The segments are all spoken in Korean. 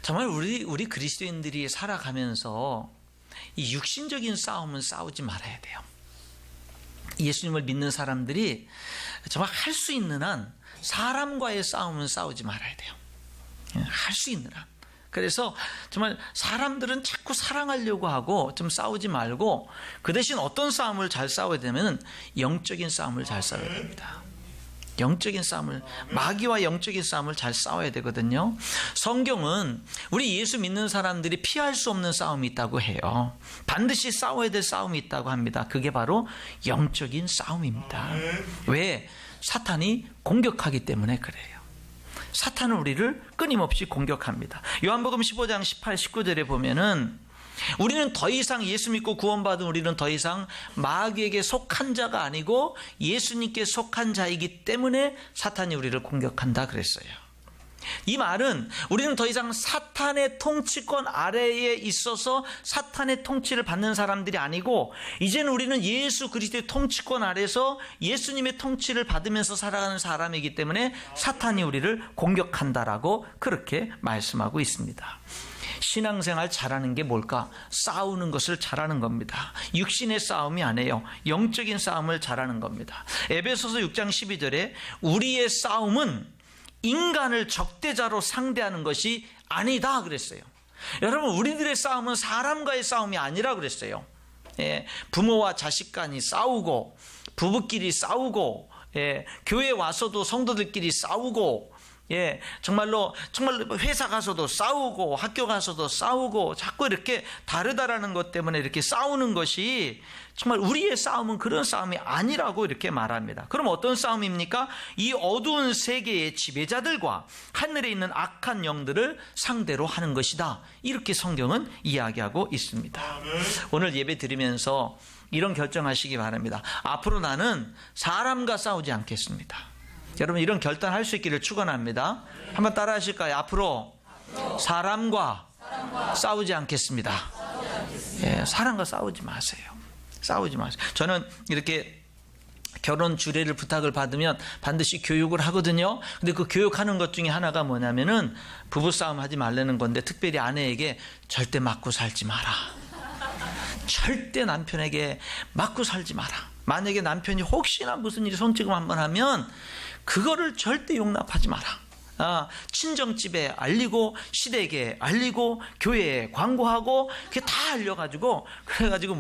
정말 우리 그리스도인들이 살아가면서 이 육신적인 싸움은 싸우지 말아야 돼요. 예수님을 믿는 사람들이 정말 할 수 있는 한 사람과의 싸움은 싸우지 말아야 돼요. 할 수 있는 한. 그래서 정말 사람들은 자꾸 사랑하려고 하고 좀 싸우지 말고 그 대신 어떤 싸움을 잘 싸워야 되면 영적인 싸움을 잘 싸워야 됩니다. 영적인 싸움을, 마귀와 영적인 싸움을 잘 싸워야 되거든요. 성경은 우리 예수 믿는 사람들이 피할 수 없는 싸움이 있다고 해요. 반드시 싸워야 될 싸움이 있다고 합니다. 그게 바로 영적인 싸움입니다. 왜? 사탄이 공격하기 때문에 그래요. 사탄은 우리를 끊임없이 공격합니다. 요한복음 15장 18, 19절에 보면은 우리는 더 이상 예수 믿고 구원받은 우리는 더 이상 마귀에게 속한 자가 아니고 예수님께 속한 자이기 때문에 사탄이 우리를 공격한다 그랬어요. 이 말은 우리는 더 이상 사탄의 통치권 아래에 있어서 사탄의 통치를 받는 사람들이 아니고 이제는 우리는 예수 그리스도의 통치권 아래에서 예수님의 통치를 받으면서 살아가는 사람이기 때문에 사탄이 우리를 공격한다라고 그렇게 말씀하고 있습니다. 신앙생활 잘하는 게 뭘까? 싸우는 것을 잘하는 겁니다. 육신의 싸움이 아니에요. 영적인 싸움을 잘하는 겁니다. 에베소서 6장 12절에 우리의 싸움은 인간을 적대자로 상대하는 것이 아니다 그랬어요. 여러분, 우리들의 싸움은 사람과의 싸움이 아니라 그랬어요. 부모와 자식 간이 싸우고 부부끼리 싸우고 교회 와서도 성도들끼리 싸우고 정말로 회사 가서도 싸우고 학교 가서도 싸우고 자꾸 이렇게 다르다라는 것 때문에 이렇게 싸우는 것이 정말 우리의 싸움은 그런 싸움이 아니라고 이렇게 말합니다. 그럼 어떤 싸움입니까? 이 어두운 세계의 지배자들과 하늘에 있는 악한 영들을 상대로 하는 것이다. 이렇게 성경은 이야기하고 있습니다. 오늘 예배 드리면서 이런 결정하시기 바랍니다. 앞으로 나는 사람과 싸우지 않겠습니다. 여러분, 이런 결단할 수 있기를 축원합니다. 한번 따라 하실까요? 앞으로 사람과 싸우지 않겠습니다. 사람과 싸우지 마세요. 싸우지 마세요. 저는 이렇게 결혼 주례를 부탁을 받으면 반드시 교육을 하거든요. 근데 그 교육하는 것 중에 하나가 뭐냐면은 부부싸움 하지 말라는 건데, 특별히 아내에게 절대 맞고 살지 마라. 절대 남편에게 맞고 살지 마라. 만약에 남편이 혹시나 무슨 일이 손찌검 한번 하면 그거를 절대 용납하지 마라. 친정집에 알리고 시댁에 알리고 교회에 광고하고 그게 다 알려가지고, 그래가지고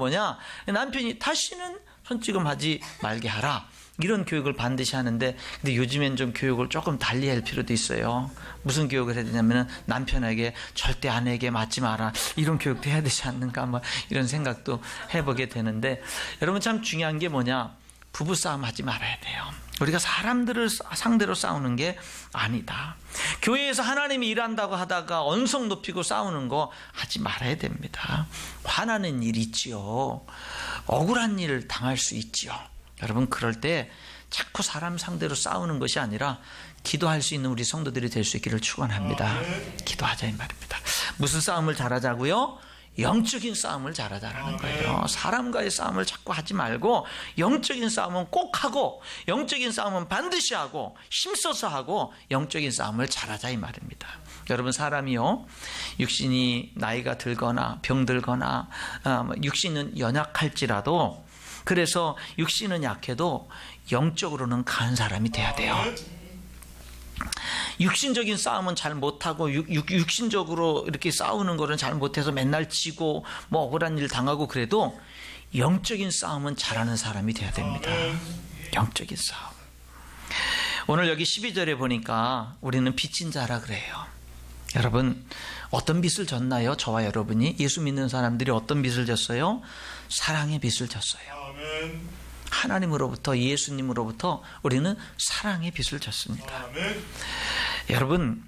남편이 다시는 손찌검 하지 말게 하라. 이런 교육을 반드시 하는데, 근데 요즘엔 좀 교육을 조금 달리 할 필요도 있어요. 무슨 교육을 해야 되냐면은 남편에게 절대 아내에게 맞지 마라, 이런 교육도 해야 되지 않는가, 이런 생각도 해보게 되는데, 여러분, 참 중요한 게 부부싸움 하지 말아야 돼요. 우리가 사람들을 상대로 싸우는 게 아니다. 교회에서 하나님이 일한다고 하다가 언성 높이고 싸우는 거 하지 말아야 됩니다. 화나는 일 있지요. 억울한 일을 당할 수 있지요. 여러분, 그럴 때 자꾸 사람 상대로 싸우는 것이 아니라 기도할 수 있는 우리 성도들이 될 수 있기를 축원합니다. 기도하자 이 말입니다. 무슨 싸움을 잘하자고요? 영적인 싸움을 잘하자라는 거예요. 사람과의 싸움을 자꾸 하지 말고 영적인 싸움은 꼭 하고, 영적인 싸움은 반드시 하고, 힘써서 하고, 영적인 싸움을 잘하자 이 말입니다. 여러분, 사람이요, 육신이 나이가 들거나 병들거나 육신은 연약할지라도, 그래서 육신은 약해도 영적으로는 강한 사람이 돼야 돼요. 육신적인 싸움은 잘 못하고 육신적으로 이렇게 싸우는 거는 잘 못해서 맨날 지고 억울한 일 당하고, 그래도 영적인 싸움은 잘하는 사람이 돼야 됩니다. 영적인 싸움. 오늘 여기 12절에 보니까 우리는 빚진 자라 그래요. 여러분, 어떤 빚을 졌나요? 저와 여러분이, 예수 믿는 사람들이 어떤 빚을 졌어요? 사랑의 빚을 졌어요. 하나님으로부터, 예수님으로부터 우리는 사랑의 빚을 졌습니다. 여러분,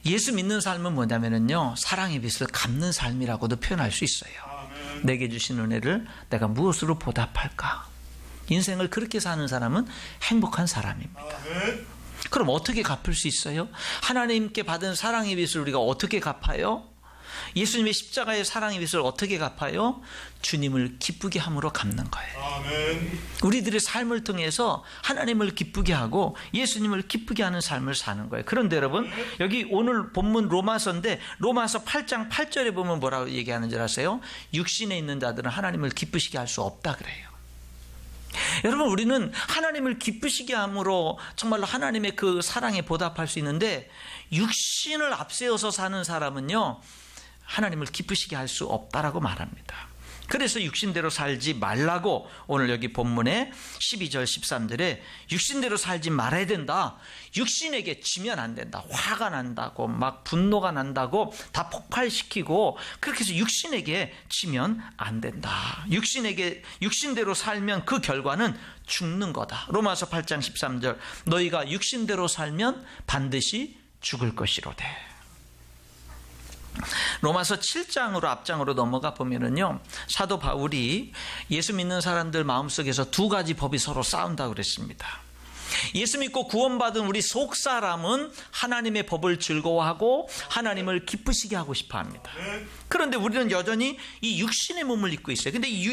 예수 믿는 삶은 뭐냐면요, 사랑의 빚을 갚는 삶이라고도 표현할 수 있어요. 내게 주신 은혜를 내가 무엇으로 보답할까? 인생을 그렇게 사는 사람은 행복한 사람입니다. 그럼 어떻게 갚을 수 있어요? 하나님께 받은 사랑의 빚을 우리가 어떻게 갚아요? 예수님의 십자가의 사랑의 빚을 어떻게 갚아요? 주님을 기쁘게 함으로 갚는 거예요. 아멘. 우리들의 삶을 통해서 하나님을 기쁘게 하고 예수님을 기쁘게 하는 삶을 사는 거예요. 그런데 여러분, 여기 오늘 본문 로마서인데 로마서 8장 8절에 보면 뭐라고 얘기하는지 아세요? 육신에 있는 자들은 하나님을 기쁘시게 할 수 없다 그래요. 여러분, 우리는 하나님을 기쁘시게 함으로 정말로 하나님의 그 사랑에 보답할 수 있는데, 육신을 앞세워서 사는 사람은요, 하나님을 기쁘시게 할 수 없다라고 말합니다. 그래서 육신대로 살지 말라고 오늘 여기 본문에 12절 13절에 육신대로 살지 말아야 된다. 육신에게 지면 안 된다. 화가 난다고 막 분노가 난다고 다 폭발시키고 그렇게 해서 육신에게 지면 안 된다. 육신대로 살면 그 결과는 죽는 거다. 로마서 8장 13절 너희가 육신대로 살면 반드시 죽을 것이로되. 로마서 7장으로 앞장으로 넘어가 보면은요, 사도 바울이 예수 믿는 사람들 마음속에서 두 가지 법이 서로 싸운다고 그랬습니다. 예수 믿고 구원받은 우리 속 사람은 하나님의 법을 즐거워하고 하나님을 기쁘시게 하고 싶어 합니다. 그런데 우리는 여전히 이 육신의 몸을 입고 있어요. 근데 이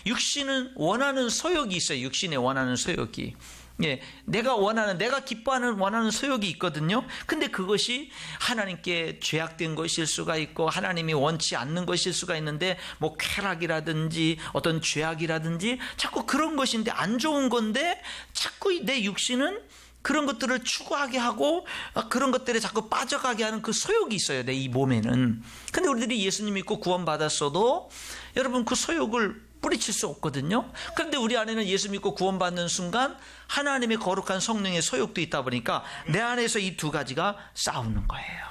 육신은 원하는 소욕이 있어요. 육신에 원하는 소욕이. 예, 내가 기뻐하는 원하는 소욕이 있거든요. 근데 그것이 하나님께 죄악된 것일 수가 있고 하나님이 원치 않는 것일 수가 있는데 뭐 쾌락이라든지 어떤 죄악이라든지 자꾸 그런 것인데 안 좋은 건데 자꾸 내 육신은 그런 것들을 추구하게 하고 그런 것들에 자꾸 빠져가게 하는 그 소욕이 있어요. 내 이 몸에는. 근데 우리들이 예수님 믿고 구원받았어도 여러분 그 소욕을 뿌리칠 수 없거든요. 그런데 우리 안에는 예수 믿고 구원받는 순간 하나님의 거룩한 성령의 소욕도 있다 보니까 내 안에서 이 두 가지가 싸우는 거예요.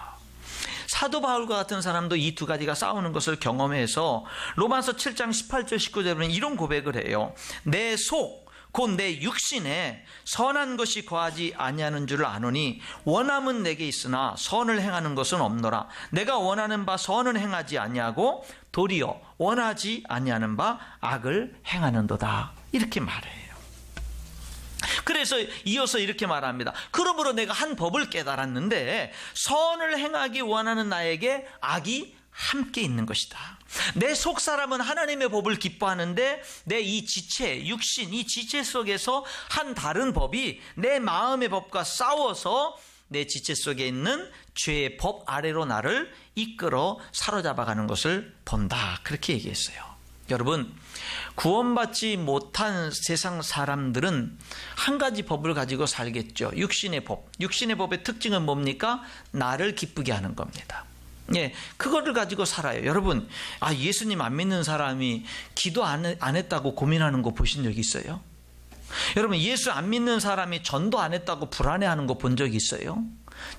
사도 바울과 같은 사람도 이 두 가지가 싸우는 것을 경험해서 로마서 7장 18절 19절에 보면 이런 고백을 해요. 내 속 곧 내 육신에 선한 것이 거하지 아니하는 줄을 아노니 원함은 내게 있으나 선을 행하는 것은 없노라. 내가 원하는 바 선은 행하지 아니하고 도리어 원하지 아니하는 바 악을 행하는도다. 이렇게 말해요. 그래서 이어서 이렇게 말합니다. 그러므로 내가 한 법을 깨달았는데 선을 행하기 원하는 나에게 악이 함께 있는 것이다. 내 속 사람은 하나님의 법을 기뻐하는데 내 이 지체, 육신, 이 지체 속에서 한 다른 법이 내 마음의 법과 싸워서 내 지체 속에 있는 죄의 법 아래로 나를 이끌어 사로잡아가는 것을 본다. 그렇게 얘기했어요. 여러분, 구원받지 못한 세상 사람들은 한 가지 법을 가지고 살겠죠. 육신의 법. 육신의 법의 특징은 뭡니까? 나를 기쁘게 하는 겁니다. 예, 그거를 가지고 살아요. 여러분, 예수님 안 믿는 사람이 기도 안 했다고 고민하는 거 보신 적 있어요? 여러분, 예수 안 믿는 사람이 전도 안 했다고 불안해하는 거 본 적 있어요?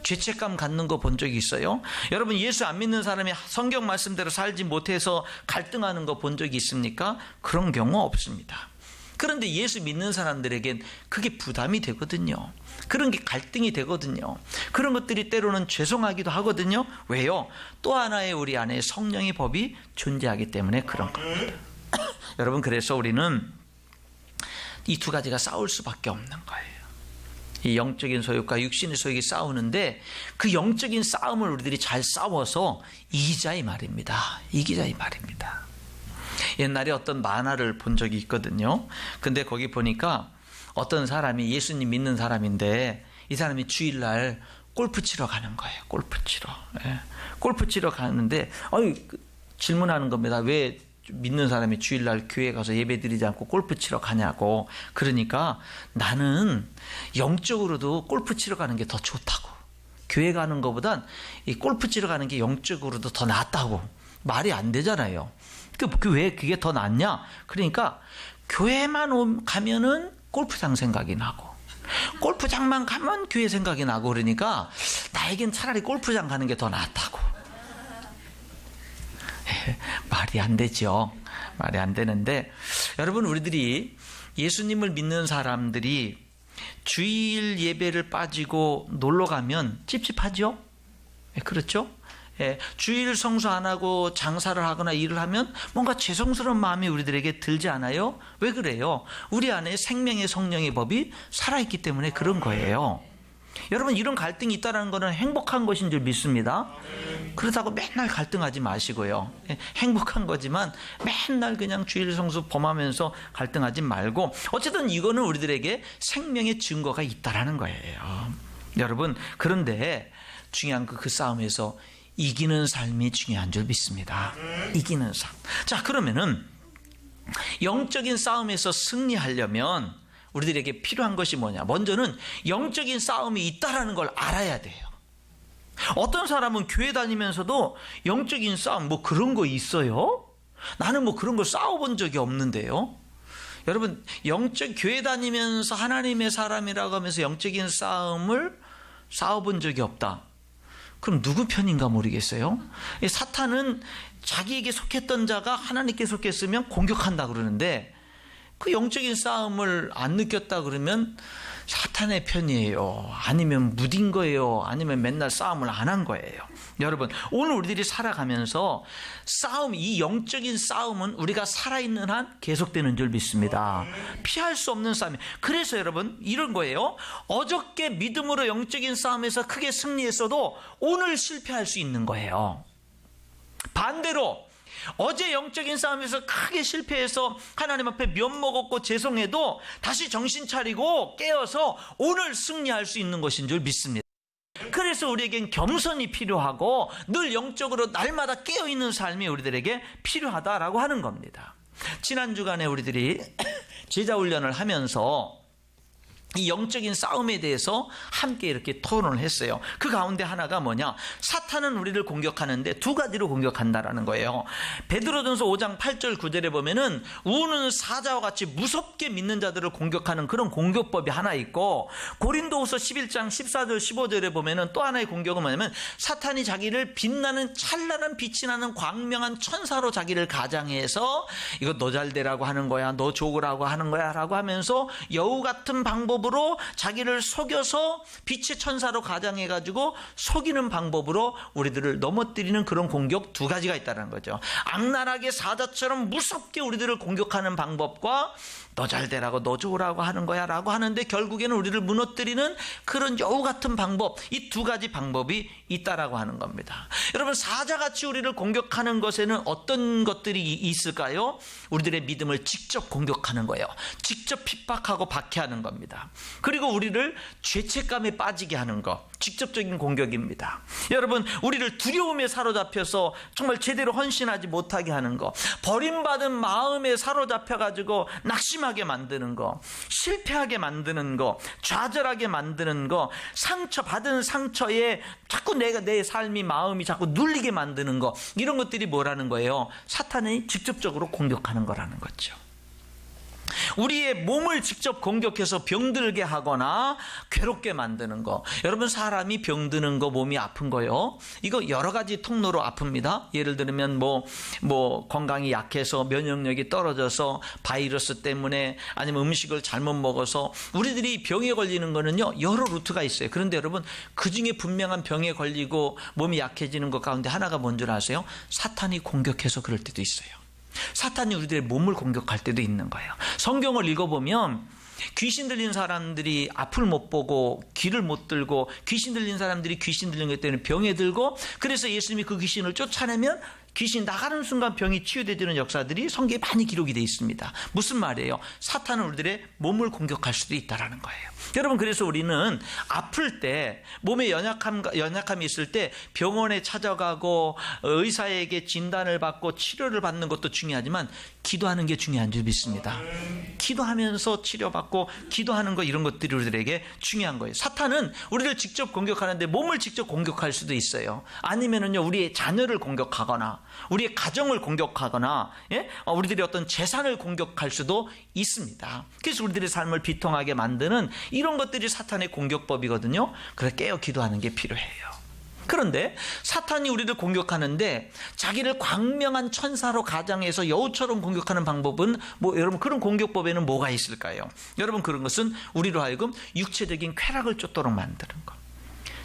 죄책감 갖는 거 본 적이 있어요? 여러분, 예수 안 믿는 사람이 성경 말씀대로 살지 못해서 갈등하는 거 본 적이 있습니까? 그런 경우 없습니다. 그런데 예수 믿는 사람들에겐 그게 부담이 되거든요. 그런 게 갈등이 되거든요. 그런 것들이 때로는 죄송하기도 하거든요. 왜요? 또 하나의 우리 안에 성령의 법이 존재하기 때문에 그런 겁니다. 여러분, 그래서 우리는 이 두 가지가 싸울 수밖에 없는 거예요. 이 영적인 소욕과 육신의 소욕이 싸우는데 그 영적인 싸움을 우리들이 잘 싸워서 이기자 이 말입니다. 이기자 이 말입니다. 옛날에 어떤 만화를 본 적이 있거든요. 근데 거기 보니까 어떤 사람이 예수님 믿는 사람인데 이 사람이 주일날 골프 치러 가는 거예요. 골프 치러. 예. 골프 치러 가는데 질문하는 겁니다. 왜 믿는 사람이 주일날 교회 가서 예배드리지 않고 골프 치러 가냐고. 그러니까 나는 영적으로도 골프 치러 가는 게 더 좋다고. 교회 가는 것보단 이 골프 치러 가는 게 영적으로도 더 낫다고. 말이 안 되잖아요. 왜 그게 더 낫냐? 그러니까 교회만 가면은 골프장 생각이 나고 골프장만 가면 교회 생각이 나고 그러니까 나에겐 차라리 골프장 가는 게 더 낫다고. 말이 안 되죠. 말이 안 되는데 여러분, 우리들이 예수님을 믿는 사람들이 주일 예배를 빠지고 놀러 가면 찝찝하죠? 그렇죠? 주일 성수 안 하고 장사를 하거나 일을 하면 뭔가 죄송스러운 마음이 우리들에게 들지 않아요? 왜 그래요? 우리 안에 생명의 성령의 법이 살아있기 때문에 그런 거예요. 여러분, 이런 갈등이 있다는 것은 행복한 것인 줄 믿습니다. 그렇다고 맨날 갈등하지 마시고요. 행복한 거지만 맨날 그냥 주일 성수 범하면서 갈등하지 말고, 어쨌든 이거는 우리들에게 생명의 증거가 있다라는 거예요. 여러분, 그런데 중요한 그 싸움에서 이기는 삶이 중요한 줄 믿습니다. 이기는 삶. 자, 그러면은 영적인 싸움에서 승리하려면 우리들에게 필요한 것이 뭐냐? 먼저는 영적인 싸움이 있다라는 걸 알아야 돼요. 어떤 사람은 교회 다니면서도 영적인 싸움 뭐 그런 거 있어요? 나는 뭐 그런 걸 싸워본 적이 없는데요. 여러분, 교회 다니면서 하나님의 사람이라고 하면서 영적인 싸움을 싸워본 적이 없다. 그럼 누구 편인가 모르겠어요. 사탄은 자기에게 속했던 자가 하나님께 속했으면 공격한다 그러는데, 그 영적인 싸움을 안 느꼈다 그러면 사탄의 편이에요? 아니면 무딘 거예요? 아니면 맨날 싸움을 안 한 거예요? 여러분, 오늘 우리들이 살아가면서 이 영적인 싸움은 우리가 살아있는 한 계속되는 줄 믿습니다. 피할 수 없는 싸움이에요. 그래서 여러분, 이런 거예요. 어저께 믿음으로 영적인 싸움에서 크게 승리했어도 오늘 실패할 수 있는 거예요. 반대로 어제 영적인 싸움에서 크게 실패해서 하나님 앞에 면목없고 죄송해도 다시 정신 차리고 깨어서 오늘 승리할 수 있는 것인 줄 믿습니다. 그래서 우리에겐 겸손이 필요하고 늘 영적으로 날마다 깨어있는 삶이 우리들에게 필요하다라고 하는 겁니다. 지난 주간에 우리들이 제자훈련을 하면서 이 영적인 싸움에 대해서 함께 이렇게 토론을 했어요. 그 가운데 하나가 뭐냐? 사탄은 우리를 공격하는데 두 가지로 공격한다라는 거예요. 베드로전서 5장 8절 9절에 보면은 우는 사자와 같이 무섭게 믿는 자들을 공격하는 그런 공격법이 하나 있고, 고린도후서 11장 14절 15절에 보면은 또 하나의 공격은 뭐냐면 사탄이 자기를 빛나는 찬란한 빛이 나는 광명한 천사로 자기를 가장해서 이거 너 잘되라고 하는 거야, 너 좋으라고 하는 거야 라고 하면서 여우 같은 방법으로 자기를 속여서 빛의 천사로 가장해가지고 속이는 방법으로 우리들을 넘어뜨리는 그런 공격 두 가지가 있다는 거죠. 악랄하게 사자처럼 무섭게 우리들을 공격하는 방법과 너 잘되라고 너 좋으라고 하는 거야 라고 하는데 결국에는 우리를 무너뜨리는 그런 여우 같은 방법, 이 두 가지 방법이 있다라고 하는 겁니다. 여러분, 사자같이 우리를 공격하는 것에는 어떤 것들이 있을까요? 우리들의 믿음을 직접 공격하는 거예요. 직접 핍박하고 박해하는 겁니다. 그리고 우리를 죄책감에 빠지게 하는 것, 직접적인 공격입니다. 여러분, 우리를 두려움에 사로잡혀서 정말 제대로 헌신하지 못하게 하는 것, 버림받은 마음에 사로잡혀가지고 낙심하게 만드는 거, 실패하게 만드는 거, 좌절하게 만드는 거, 상처받은 상처에 자꾸 내 삶이 마음이 자꾸 눌리게 만드는 거, 이런 것들이 뭐라는 거예요? 사탄이 직접적으로 공격하는 거라는 거죠. 우리의 몸을 직접 공격해서 병들게 하거나 괴롭게 만드는 거. 여러분, 사람이 병드는 거, 몸이 아픈 거요, 이거 여러 가지 통로로 아픕니다. 예를 들면 뭐 건강이 약해서 면역력이 떨어져서 바이러스 때문에, 아니면 음식을 잘못 먹어서 우리들이 병에 걸리는 거는요 여러 루트가 있어요. 그런데 여러분, 그중에 분명한 병에 걸리고 몸이 약해지는 것 가운데 하나가 뭔 줄 아세요? 사탄이 공격해서 그럴 때도 있어요. 사탄이 우리들의 몸을 공격할 때도 있는 거예요. 성경을 읽어보면 귀신 들린 사람들이 앞을 못 보고 귀를 못 들고, 귀신 들린 사람들이 귀신 들린 것 때문에 병에 들고, 그래서 예수님이 그 귀신을 쫓아내면 귀신 나가는 순간 병이 치유되는 역사들이 성경에 많이 기록이 되어 있습니다. 무슨 말이에요? 사탄은 우리들의 몸을 공격할 수도 있다는 거예요. 여러분, 그래서 우리는 아플 때, 몸에 연약함이 있을 때 병원에 찾아가고 의사에게 진단을 받고 치료를 받는 것도 중요하지만 기도하는 게 중요한 줄 믿습니다. 기도하면서 치료받고 기도하는 거, 이런 것들이 우리들에게 중요한 거예요. 사탄은 우리를 직접 공격하는데 몸을 직접 공격할 수도 있어요. 아니면은요, 우리의 자녀를 공격하거나 우리의 가정을 공격하거나, 우리들의 어떤 재산을 공격할 수도 있습니다. 그래서 우리들의 삶을 비통하게 만드는 이런 것들이 사탄의 공격법이거든요. 그래서 깨어 기도하는 게 필요해요. 그런데 사탄이 우리를 공격하는데 자기를 광명한 천사로 가장해서 여우처럼 공격하는 방법은 여러분, 그런 공격법에는 뭐가 있을까요? 여러분, 그런 것은 우리로 하여금 육체적인 쾌락을 쫓도록 만드는 것,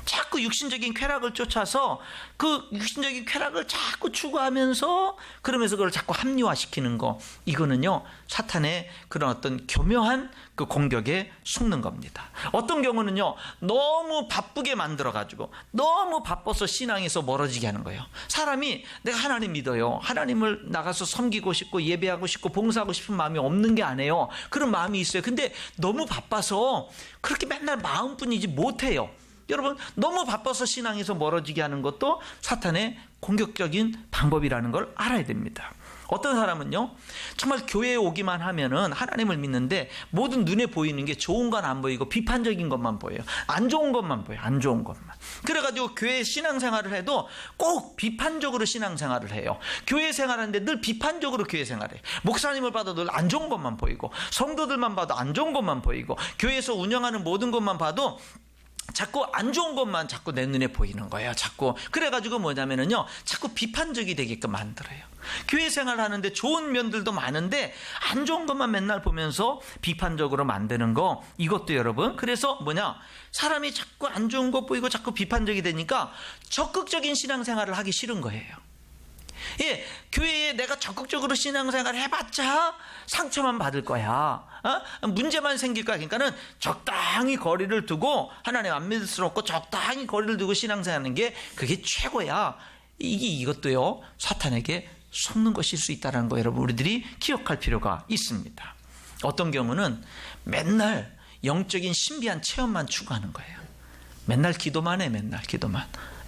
자꾸 육신적인 쾌락을 쫓아서 그 육신적인 쾌락을 자꾸 추구하면서 그러면서 그걸 자꾸 합리화시키는 거, 이거는요 사탄의 그런 어떤 교묘한 그 공격에 속는 겁니다. 어떤 경우는요 너무 바쁘게 만들어가지고 너무 바빠서 신앙에서 멀어지게 하는 거예요. 사람이 내가 하나님 믿어요, 하나님을 나가서 섬기고 싶고 예배하고 싶고 봉사하고 싶은 마음이 없는 게 아니에요. 그런 마음이 있어요. 근데 너무 바빠서 그렇게 맨날 마음뿐이지 못해요. 여러분, 너무 바빠서 신앙에서 멀어지게 하는 것도 사탄의 공격적인 방법이라는 걸 알아야 됩니다. 어떤 사람은요 정말 교회에 오기만 하면은 하나님을 믿는데 모든 눈에 보이는 게 좋은 건 안 보이고 비판적인 것만 보여요. 안 좋은 것만 보여요. 안 좋은 것만. 그래가지고 교회 신앙생활을 해도 꼭 비판적으로 신앙생활을 해요. 교회 생활하는데 늘 비판적으로 교회 생활해요. 목사님을 봐도 늘 안 좋은 것만 보이고, 성도들만 봐도 안 좋은 것만 보이고, 교회에서 운영하는 모든 것만 봐도 자꾸 안 좋은 것만 자꾸 내 눈에 보이는 거예요. 자꾸. 그래가지고 뭐냐면은요 자꾸 비판적이 되게끔 만들어요. 교회 생활하는데 좋은 면들도 많은데 안 좋은 것만 맨날 보면서 비판적으로 만드는 거, 이것도 여러분, 그래서 뭐냐, 사람이 자꾸 안 좋은 것 보이고 자꾸 비판적이 되니까 적극적인 신앙생활을 하기 싫은 거예요. 예, 교회에 내가 적극적으로 신앙생활을 해봤자 상처만 받을 거야. 문제만 생길 거야. 그러니까는 적당히 거리를 두고, 하나님 안 믿을 수 없고 적당히 거리를 두고 신앙생활하는 게 그게 최고야. 이것도요 사탄에게 속는 것일 수 있다는 거 여러분 우리들이 기억할 필요가 있습니다. 어떤 경우는 맨날 영적인 신비한 체험만 추구하는 거예요. 맨날 기도만 해. 맨날 기도만.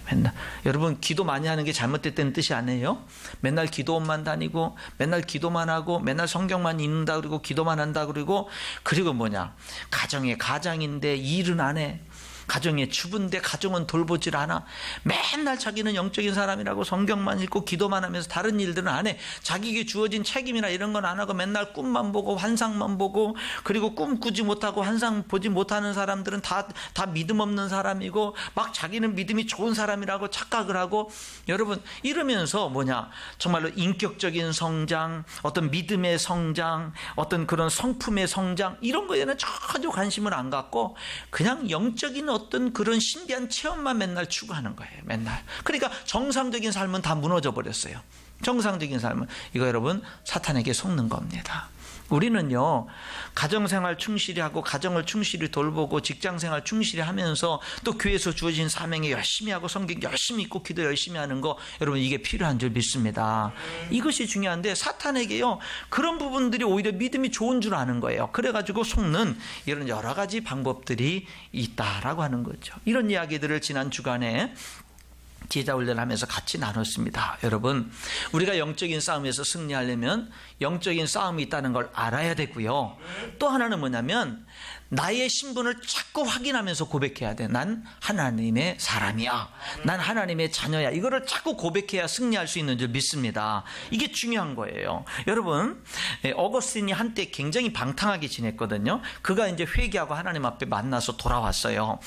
맨날. 여러분, 기도 많이 하는 게 잘못됐다는 뜻이 아니에요. 맨날 기도원만 다니고 맨날 기도만 하고 맨날 성경만 읽는다 그러고 기도만 한다 그러고, 그리고 뭐냐, 가장인데 일은 안 해. 가정에 주부인데 가정은 돌보질 않아. 맨날 자기는 영적인 사람이라고 성경만 읽고 기도만 하면서 다른 일들은 안 해. 자기에게 주어진 책임이나 이런 건 안 하고 맨날 꿈만 보고 환상만 보고, 그리고 꿈 꾸지 못하고 환상 보지 못하는 사람들은 다 믿음 없는 사람이고 막 자기는 믿음이 좋은 사람이라고 착각을 하고, 여러분 이러면서 뭐냐, 정말로 인격적인 성장, 어떤 믿음의 성장, 어떤 그런 성품의 성장, 이런 거에는 전혀 관심을 안 갖고 그냥 영적인 어떤 그런 신비한 체험만 맨날 추구하는 거예요. 맨날. 그러니까 정상적인 삶은 다 무너져 버렸어요. 정상적인 삶은. 이거 여러분 사탄에게 속는 겁니다. 우리는요 가정생활 충실히 하고 가정을 충실히 돌보고 직장생활 충실히 하면서 또 교회에서 주어진 사명에 열심히 하고 성경 열심히 읽고 기도 열심히 하는 거, 여러분 이게 필요한 줄 믿습니다. 이것이 중요한데 사탄에게요 그런 부분들이 오히려 믿음이 좋은 줄 아는 거예요. 그래가지고 속는 이런 여러 가지 방법들이 있다라고 하는 거죠. 이런 이야기들을 지난 주간에 제자훈련을 하면서 같이 나눴습니다. 여러분, 우리가 영적인 싸움에서 승리하려면 영적인 싸움이 있다는 걸 알아야 되고요. 또 하나는 뭐냐면 나의 신분을 자꾸 확인하면서 고백해야 돼. 난 하나님의 사람이야. 난 하나님의 자녀야. 이거를 자꾸 고백해야 승리할 수 있는 줄 믿습니다. 이게 중요한 거예요. 여러분, 어거스틴이 한때 굉장히 방탕하게 지냈거든요. 그가 이제 회개하고 하나님 앞에 만나서 돌아왔어요.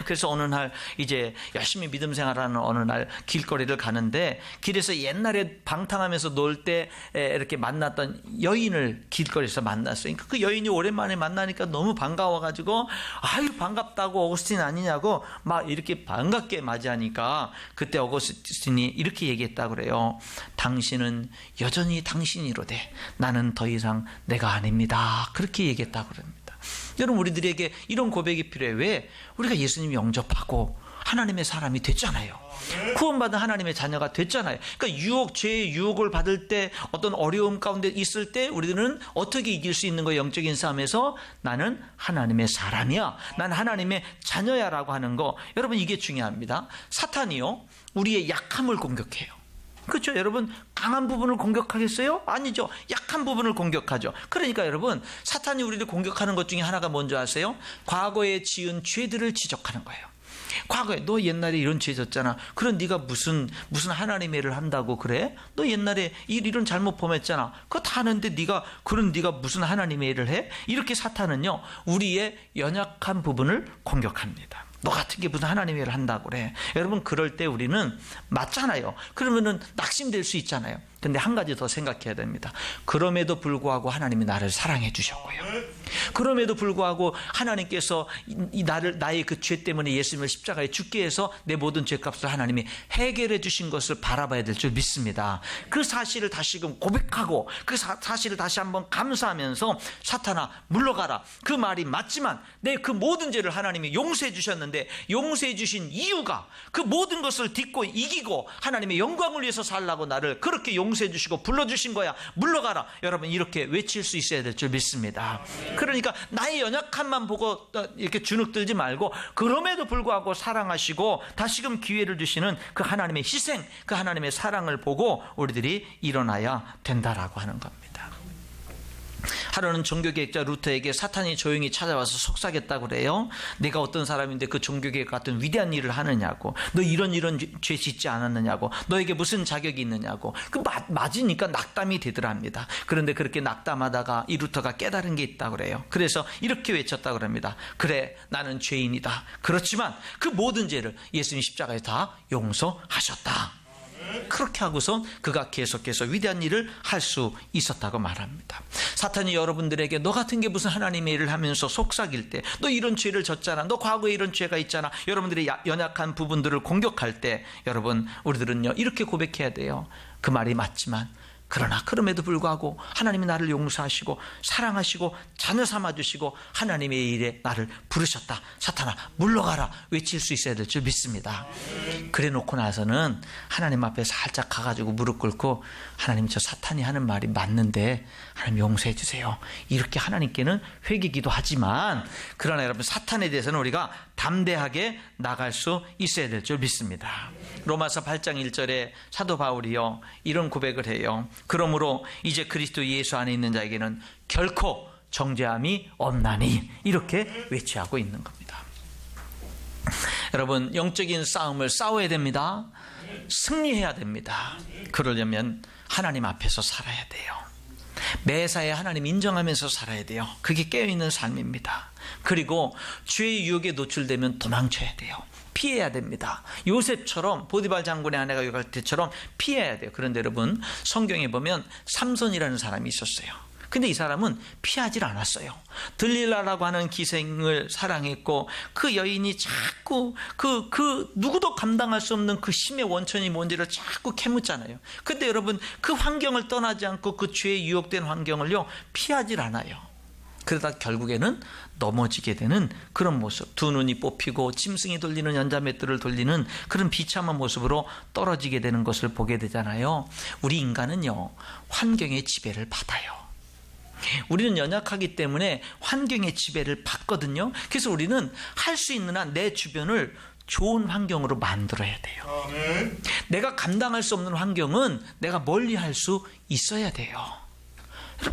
그래서 어느 날 이제 열심히 믿음 생활하는 어느 날 길거리를 가는데 길에서 옛날에 방탕하면서 놀 때 이렇게 만났던 여인을 길거리에서 만났어요. 그러니까 그 여인이 오랜만에 만나니까 너무 반가워가지고 아유 반갑다고 어거스틴 아니냐고 막 이렇게 반갑게 맞이하니까 그때 어거스틴이 이렇게 얘기했다고 그래요. 당신은 여전히 당신이로되 나는 더 이상 내가 아닙니다. 그렇게 얘기했다고 그럽니다. 여러분, 우리들에게 이런 고백이 필요해. 왜? 우리가 예수님 영접하고 하나님의 사람이 됐잖아요. 구원받은 하나님의 자녀가 됐잖아요. 그러니까 죄의 유혹을 받을 때, 어떤 어려움 가운데 있을 때 우리들은 어떻게 이길 수 있는 거예요? 영적인 싸움에서 나는 하나님의 사람이야, 난 하나님의 자녀야 라고 하는 거. 여러분, 이게 중요합니다. 사탄이요 우리의 약함을 공격해요. 그렇죠? 여러분, 강한 부분을 공격하겠어요? 아니죠. 약한 부분을 공격하죠. 그러니까 여러분, 사탄이 우리를 공격하는 것 중에 하나가 뭔지 아세요? 과거에 지은 죄들을 지적하는 거예요. 과거에 너 옛날에 이런 죄 졌잖아. 그럼 네가 무슨 하나님의 일을 한다고 그래? 너 옛날에 이런 잘못 범했잖아. 그거 다 아는데 네가 무슨 하나님의 일을 해? 이렇게 사탄은요 우리의 연약한 부분을 공격합니다. 너 같은 게 무슨 하나님의 일을 한다고 그래? 여러분, 그럴 때 우리는 맞잖아요. 그러면은 낙심될 수 있잖아요. 근데 한 가지 더 생각해야 됩니다. 그럼에도 불구하고 하나님이 나를 사랑해 주셨고요. 그럼에도 불구하고 하나님께서 나의 그 죄 때문에 예수님을 십자가에 죽게 해서 내 모든 죄값을 하나님이 해결해 주신 것을 바라봐야 될 줄 믿습니다. 그 사실을 다시금 고백하고 그 사실을 다시 한번 감사하면서 사탄아 물러가라. 그 말이 맞지만 내 그 모든 죄를 하나님이 용서해 주셨는데 용서해 주신 이유가 그 모든 것을 딛고 이기고 하나님의 영광을 위해서 살라고 나를 그렇게 용서해 주시고 불러주신 거야. 물러가라. 여러분 이렇게 외칠 수 있어야 될 줄 믿습니다. 그러니까 나의 연약함만 보고 이렇게 주눅들지 말고 그럼에도 불구하고 사랑하시고 다시금 기회를 주시는 그 하나님의 희생, 그 하나님의 사랑을 보고 우리들이 일어나야 된다라고 하는 겁니다. 하루는 종교개혁자 루터에게 사탄이 조용히 찾아와서 속삭였다고 그래요. 내가 어떤 사람인데 그 종교개혁 같은 위대한 일을 하느냐고, 너 이런 죄 짓지 않았느냐고, 너에게 무슨 자격이 있느냐고. 그 맞으니까 낙담이 되더랍니다. 그런데 그렇게 낙담하다가 이 루터가 깨달은 게 있다고 그래요. 그래서 이렇게 외쳤다고 합니다. 그래, 나는 죄인이다. 그렇지만 그 모든 죄를 예수님 십자가에 다 용서하셨다. 그렇게 하고서 그가 계속해서 위대한 일을 할 수 있었다고 말합니다. 사탄이 여러분들에게 너 같은 게 무슨 하나님의 일을 하면서 속삭일 때, 너 이런 죄를 졌잖아, 너 과거에 이런 죄가 있잖아, 여러분들의 연약한 부분들을 공격할 때 여러분 우리들은요 이렇게 고백해야 돼요. 그 말이 맞지만 그러나 그럼에도 불구하고 하나님이 나를 용서하시고 사랑하시고 자녀 삼아주시고 하나님의 일에 나를 부르셨다. 사탄아 물러가라 외칠 수 있어야 될 줄 믿습니다. 그래 놓고 나서는 하나님 앞에 살짝 가가지고 무릎 꿇고 하나님 저 사탄이 하는 말이 맞는데 하나님 용서해 주세요. 이렇게 하나님께는 회개기도 하지만 그러나 여러분 사탄에 대해서는 우리가 담대하게 나갈 수 있어야 될 줄 믿습니다. 로마서 8장 1절에 사도 바울이요 이런 고백을 해요. 그러므로 이제 그리스도 예수 안에 있는 자에게는 결코 정죄함이 없나니 이렇게 외치하고 있는 겁니다. 여러분 영적인 싸움을 싸워야 됩니다. 승리해야 됩니다. 그러려면 하나님 앞에서 살아야 돼요. 매사에 하나님 인정하면서 살아야 돼요. 그게 깨어있는 삶입니다. 그리고 죄의 유혹에 노출되면 도망쳐야 돼요. 피해야 됩니다. 요셉처럼 보디발 장군의 아내가 요구할 때처럼 피해야 돼요. 그런데 여러분 성경에 보면 삼손이라는 사람이 있었어요. 근데 이 사람은 피하질 않았어요. 들릴라라고 하는 기생을 사랑했고 그 여인이 자꾸 그 누구도 감당할 수 없는 그 힘의 원천이 뭔지를 자꾸 캐묻잖아요. 근데 여러분 그 환경을 떠나지 않고 그 죄에 유혹된 환경을요 피하질 않아요. 그러다 결국에는 넘어지게 되는 그런 모습, 두 눈이 뽑히고 짐승이 돌리는 연자맷돌을 돌리는 그런 비참한 모습으로 떨어지게 되는 것을 보게 되잖아요. 우리 인간은요 환경의 지배를 받아요. 우리는 연약하기 때문에 환경의 지배를 받거든요. 그래서 우리는 할 수 있는 한 내 주변을 좋은 환경으로 만들어야 돼요. 내가 감당할 수 없는 환경은 내가 멀리 할 수 있어야 돼요.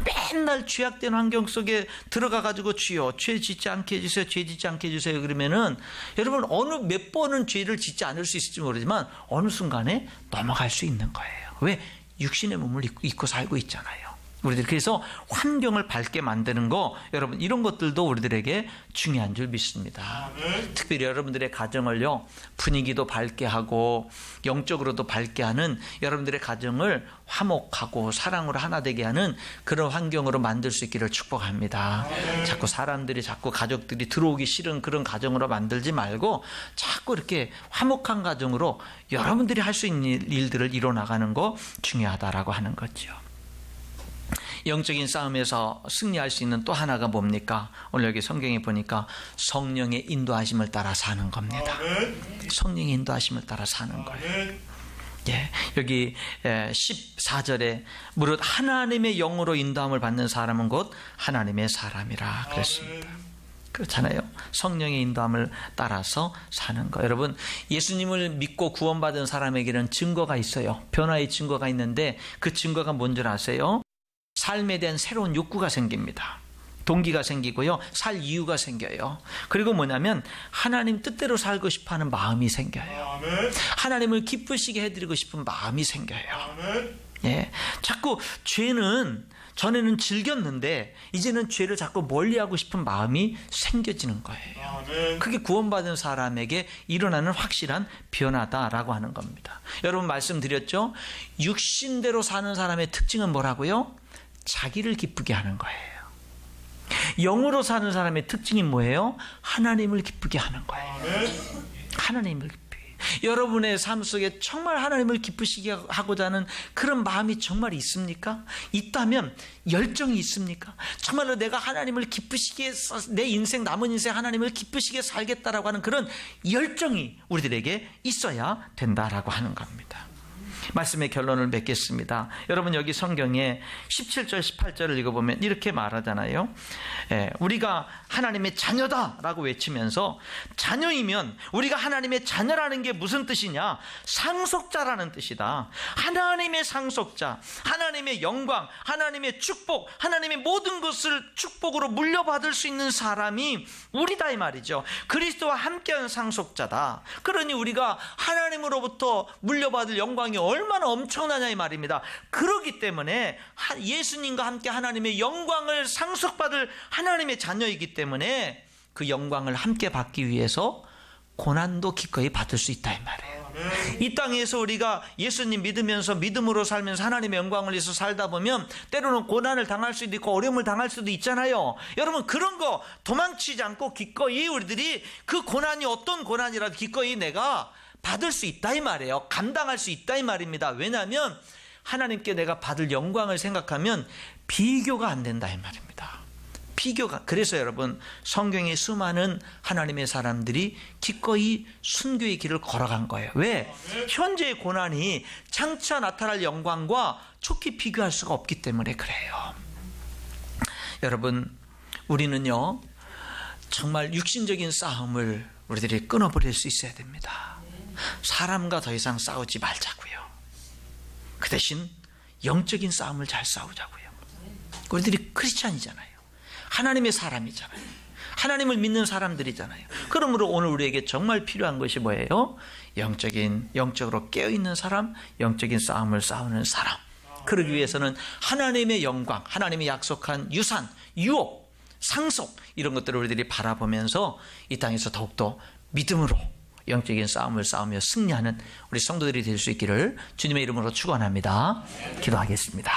맨날 죄악된 환경 속에 들어가가지고 주여 죄 짓지 않게 해주세요, 죄 짓지 않게 해주세요 그러면은 여러분 어느 몇 번은 죄를 짓지 않을 수 있을지 모르지만 어느 순간에 넘어갈 수 있는 거예요. 왜? 육신의 몸을 입고 살고 있잖아요. 우리들 그래서 환경을 밝게 만드는 거 여러분 이런 것들도 우리들에게 중요한 줄 믿습니다. 특별히 여러분들의 가정을요 분위기도 밝게 하고 영적으로도 밝게 하는 여러분들의 가정을 화목하고 사랑으로 하나 되게 하는 그런 환경으로 만들 수 있기를 축복합니다. 자꾸 사람들이 자꾸 가족들이 들어오기 싫은 그런 가정으로 만들지 말고 자꾸 이렇게 화목한 가정으로 여러분들이 할 수 있는 일들을 이뤄나가는 거 중요하다라고 하는 거죠. 영적인 싸움에서 승리할 수 있는 또 하나가 뭡니까? 오늘 여기 성경에 보니까 성령의 인도하심을 따라 사는 겁니다. 성령의 인도하심을 따라 사는 거예요. 예, 여기 14절에 무릇 하나님의 영으로 인도함을 받는 사람은 곧 하나님의 사람이라 그랬습니다. 그렇잖아요. 성령의 인도함을 따라서 사는 거. 여러분 예수님을 믿고 구원받은 사람에게는 증거가 있어요. 변화의 증거가 있는데 그 증거가 뭔 줄 아세요? 삶에 대한 새로운 욕구가 생깁니다. 동기가 생기고요. 살 이유가 생겨요. 그리고 뭐냐면 하나님 뜻대로 살고 싶어하는 마음이 생겨요. 하나님을 기쁘시게 해드리고 싶은 마음이 생겨요. 예, 자꾸 죄는 전에는 즐겼는데 이제는 죄를 자꾸 멀리하고 싶은 마음이 생겨지는 거예요. 그게 구원받은 사람에게 일어나는 확실한 변화다라고 하는 겁니다. 여러분 말씀드렸죠? 육신대로 사는 사람의 특징은 뭐라고요? 자기를 기쁘게 하는 거예요. 영으로 사는 사람의 특징이 뭐예요? 하나님을 기쁘게 하는 거예요. 하나님을 기쁘게. 여러분의 삶 속에 정말 하나님을 기쁘시게 하고자 하는 그런 마음이 정말 있습니까? 있다면 열정이 있습니까? 정말로 내가 하나님을 기쁘시게, 내 인생, 남은 인생 하나님을 기쁘시게 살겠다라고 하는 그런 열정이 우리들에게 있어야 된다라고 하는 겁니다. 말씀의 결론을 맺겠습니다. 여러분 여기 성경에 17절 18절을 읽어보면 이렇게 말하잖아요. 우리가 하나님의 자녀다라고 외치면서, 자녀이면 우리가 하나님의 자녀라는 게 무슨 뜻이냐? 상속자라는 뜻이다. 하나님의 상속자, 하나님의 영광, 하나님의 축복, 하나님의 모든 것을 축복으로 물려받을 수 있는 사람이 우리다 이 말이죠. 그리스도와 함께한 상속자다. 그러니 우리가 하나님으로부터 물려받을 영광이 얼마나 엄청나냐 이 말입니다. 그렇기 때문에 예수님과 함께 하나님의 영광을 상속받을 하나님의 자녀이기 때문에 그 영광을 함께 받기 위해서 고난도 기꺼이 받을 수 있다 이 말이에요. 이 땅에서 우리가 예수님 믿으면서 믿음으로 살면서 하나님의 영광을 위해서 살다 보면 때로는 고난을 당할 수도 있고 어려움을 당할 수도 있잖아요. 여러분 그런 거 도망치지 않고 기꺼이 우리들이 그 고난이 어떤 고난이라도 기꺼이 내가 받을 수 있다 이 말이에요. 감당할 수 있다 이 말입니다. 왜냐하면 하나님께 내가 받을 영광을 생각하면 비교가 안 된다 이 말입니다. 비교가. 그래서 여러분 성경에 수많은 하나님의 사람들이 기꺼이 순교의 길을 걸어간 거예요. 왜? 현재의 고난이 장차 나타날 영광과 좋게 비교할 수가 없기 때문에 그래요. 여러분 우리는요 정말 육신적인 싸움을 우리들이 끊어버릴 수 있어야 됩니다. 사람과 더 이상 싸우지 말자고요. 그 대신 영적인 싸움을 잘 싸우자고요. 우리들이 크리스찬이잖아요. 하나님의 사람이잖아요. 하나님을 믿는 사람들이잖아요. 그러므로 오늘 우리에게 정말 필요한 것이 뭐예요? 영적으로 깨어있는 사람, 영적인 싸움을 싸우는 사람. 그러기 위해서는 하나님의 영광, 하나님이 약속한 유산, 유업, 상속 이런 것들을 우리들이 바라보면서 이 땅에서 더욱더 믿음으로 영적인 싸움을 싸우며 승리하는 우리 성도들이 될 수 있기를 주님의 이름으로 축원합니다. 기도하겠습니다.